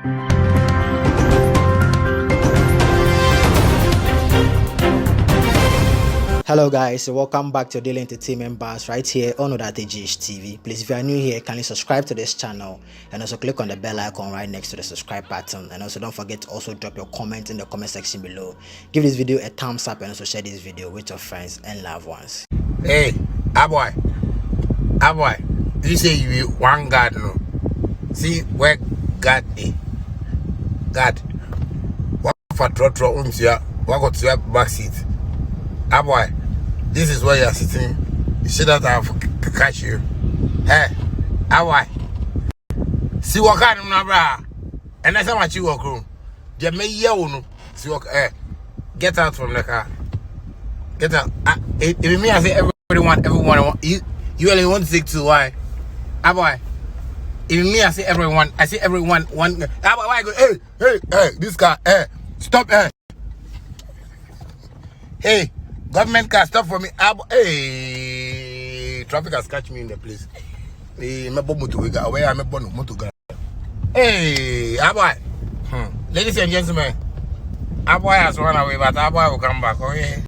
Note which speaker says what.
Speaker 1: Hello guys, welcome back to Daily Entertainment Bars right here on GH TV. Please, if you are new here, kindly subscribe to this channel and also click on the bell icon right next to the subscribe button. And also don't forget to also drop your comment in the comment section below. Give this video a thumbs up and also share this video with your friends and loved ones.
Speaker 2: Hey, boy, you say you one God, no? See where God is. God, what for trotro what got to your back seat? Boy, this is where you're sitting. You see that I've catch you. Hey, boy, see what kind of number? And that's how much you walk room. You may yell, no. See what, get out from the car. Get out. If me, I say everyone, you only want to take two. Why? Boy. If me, I say everyone, one. Boy, I go, hey, this car, stop, Hey, government car, stop for me. Hey, traffic has catch me in the place. Hey, my motor where I'm a motor. Hey, boy. Ladies and gentlemen, boy has run away, but boy will come back. Okay.